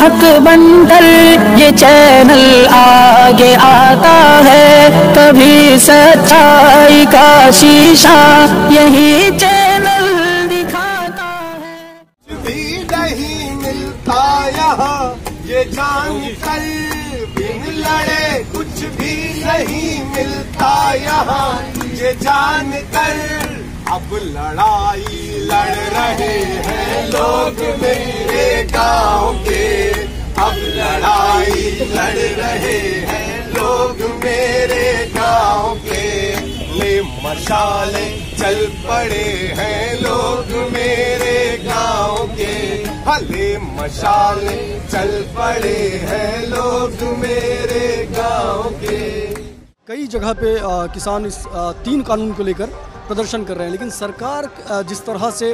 हक बनकर ये चैनल आगे आता है, कभी सच्चाई का शीशा यही चैनल दिखाता है। भी नहीं मिलता यहाँ ये जान कर बिन लड़े, कुछ भी नहीं मिलता यहाँ ये जान कर। अब लड़ाई लड़ रहे हैं लोग मेरे गाँव के, अब लड़ाई लड़ रहे हैं लोग मेरे गाँव के। ले मशाले चल पड़े हैं लोग मेरे गाँव के, भले मशाले चल पड़े हैं लोग मेरे गाँव के। कई जगह पे किसान इस 3 कानून को लेकर प्रदर्शन कर रहे हैं, लेकिन सरकार जिस तरह से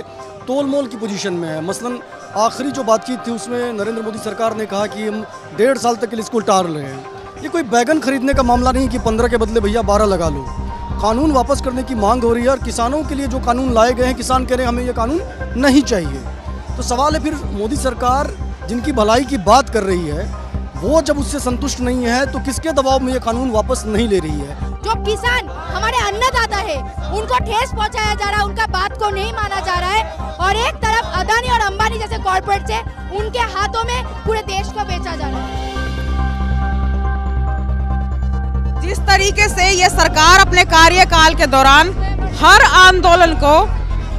तोलमोल की पोजीशन में है, मसलन आखिरी जो बातचीत थी उसमें नरेंद्र मोदी सरकार ने कहा कि हम 1.5 साल तक के लिए इसको टाल रहे हैं। ये कोई बैगन खरीदने का मामला नहीं कि 15 के बदले भैया 12 लगा लो। कानून वापस करने की मांग हो रही है और किसानों के लिए जो कानून लाए गए हैं, किसान कह रहे हैं हमें ये कानून नहीं चाहिए। तो सवाल है फिर मोदी सरकार जिनकी भलाई की बात कर रही है वो जब उससे संतुष्ट नहीं है तो किसके दबाव में ये कानून वापस नहीं ले रही है। जो किसान हमारे अन्नदाता है उनको ठेस पहुंचाया जा रहा है, उनका बात को नहीं माना जा रहा है, और एक तरफ अदानी और अंबानी जैसे कॉर्पोरेट से उनके हाथों में पूरे देश को बेचा जा रहा है। जिस तरीके से ये सरकार अपने कार्यकाल के दौरान हर आंदोलन को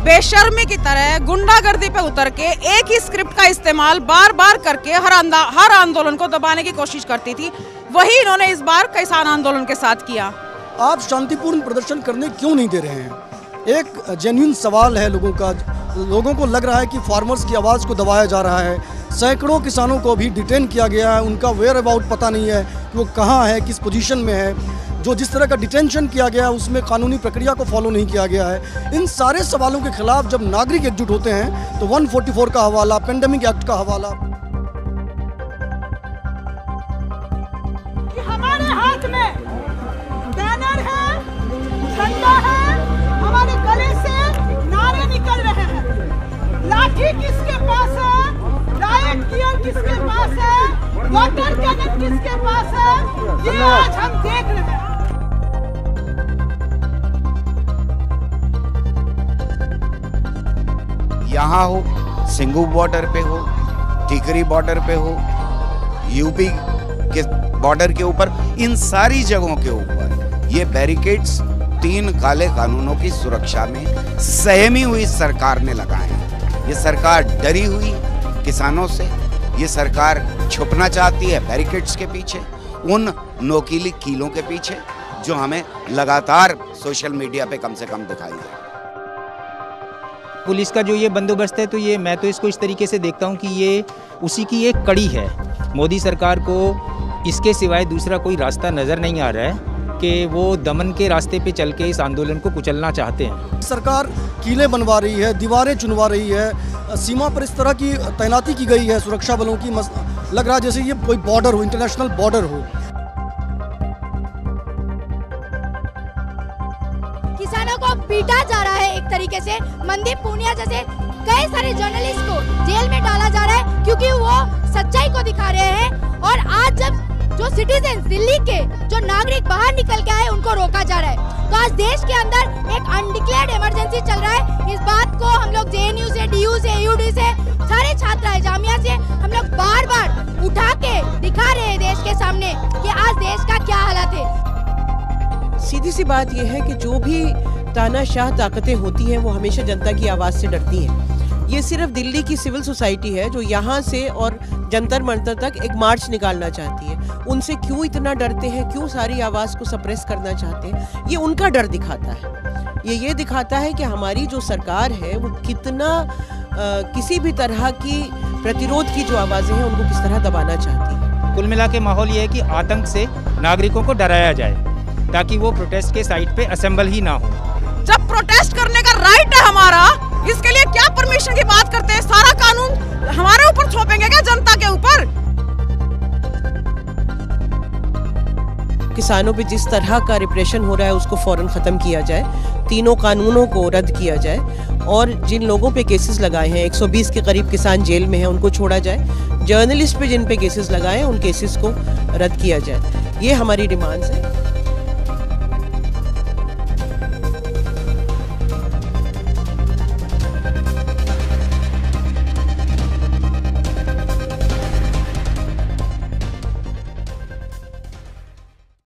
बेशर्मी की तरह गुंडागर्दी पे उतर के एक ही स्क्रिप्ट का इस्तेमाल बार बार करके हर आंदोलन को दबाने की कोशिश करती थी, वही इन्होंने इस बार किसान आंदोलन के साथ किया। आप शांतिपूर्ण प्रदर्शन करने क्यों नहीं दे रहे हैं? एक जेन्युइन सवाल है लोगों का। लोगों को लग रहा है कि फार्मर्स की आवाज़ को दबाया जा रहा है। सैकड़ों किसानों को अभी डिटेन किया गया है, उनका वेयर अबाउट पता नहीं है कि वो कहाँ है, किस पोजीशन में है। जो जिस तरह का डिटेंशन किया गया है उसमें कानूनी प्रक्रिया को फॉलो नहीं किया गया है। इन सारे सवालों के खिलाफ जब नागरिक एकजुट होते हैं तो 144 का हवाला, पेंडेमिक एक्ट का हवाला। हमारे हाथ में बैनर है, झंडा है, हमारे गले से नारे निकल रहे हैं। लाठी किसके पास है, रायट गियर किसके पास है, वाटर कैनन किसके पास है, ये आज हम देख रहे हैं। यहाँ हो, सिंगू बॉर्डर पे हो, टिकरी बॉर्डर पे हो, यूपी के बॉर्डर के ऊपर, इन सारी जगहों के ऊपर ये बैरिकेड्स 3 काले कानूनों की सुरक्षा में सहमी हुई सरकार ने लगाए हैं। ये सरकार डरी हुई किसानों से, ये सरकार छुपना चाहती है बैरिकेड्स के पीछे, उन नोकीली कीलों के पीछे जो हमें लगातार सोशल मीडिया पे कम से कम दिखाई दे। पुलिस का जो ये बंदोबस्त है तो ये मैं तो इसको इस तरीके से देखता हूँ कि ये उसी की एक कड़ी है। मोदी सरकार को इसके सिवाय दूसरा कोई रास्ता नज़र नहीं आ रहा है कि वो दमन के रास्ते पे चल के इस आंदोलन को कुचलना चाहते हैं। सरकार कीले बनवा रही है, दीवारें चुनवा रही है, सीमा पर इस तरह की तैनाती की गई है सुरक्षा बलों की, लग रहा है जैसे ये कोई बॉर्डर हो, इंटरनेशनल बॉर्डर हो। किसानों को पीटा जा रहा है एक तरीके से। मनदीप पूनिया जैसे कई सारे जर्नलिस्ट को जेल में डाला जा रहा है क्योंकि वो सच्चाई को दिखा रहे हैं। और आज जब जो सिटीजन दिल्ली के जो नागरिक बाहर निकल के आए उनको रोका जा रहा है, तो आज देश के अंदर एक अनडिक्लेयर्ड इमरजेंसी चल रहा है। इस बात को हम लोग JNU से, DU से, AUD से, सारे छात्र जामिया से हम लोग बार बार उठा के दिखा रहे हैं देश के सामने कि आज देश का क्या हालत है। सीधी सी बात यह है कि जो भी तानाशाह ताकतें होती हैं वो हमेशा जनता की आवाज़ से डरती हैं। ये सिर्फ दिल्ली की सिविल सोसाइटी है जो यहाँ से और जंतर मंतर तक एक मार्च निकालना चाहती है। उनसे क्यों इतना डरते हैं, क्यों सारी आवाज़ को सप्रेस करना चाहते हैं, ये उनका डर दिखाता है। ये दिखाता है कि हमारी जो सरकार है वो कितना किसी भी तरह की प्रतिरोध की जो आवाज़ें हैं उनको किस तरह दबाना चाहती है। कुल मिला के माहौल ये है कि आतंक से नागरिकों को डराया जाए ताकि वो प्रोटेस्ट के साइट पे असेंबल ही ना हो। जब प्रोटेस्ट करने का राइट है हमारा, इसके लिए क्या परमिशन की बात करते हैं? सारा कानून हमारे ऊपर थोपेंगे क्या, जनता के ऊपर? किसानों पे जिस तरह का रिप्रेशन हो रहा है उसको फौरन ख़त्म किया जाए, तीनों कानूनों को रद्द किया जाए और जिन लोगों पे केसेस लगाए हैं, 120 के करीब किसान जेल में हैं, उनको छोड़ा जाए। जर्नलिस्ट पे जिन पे केसेस लगाए हैं उन केसेस को रद्द किया जाए। ये हमारी डिमांड्स हैं।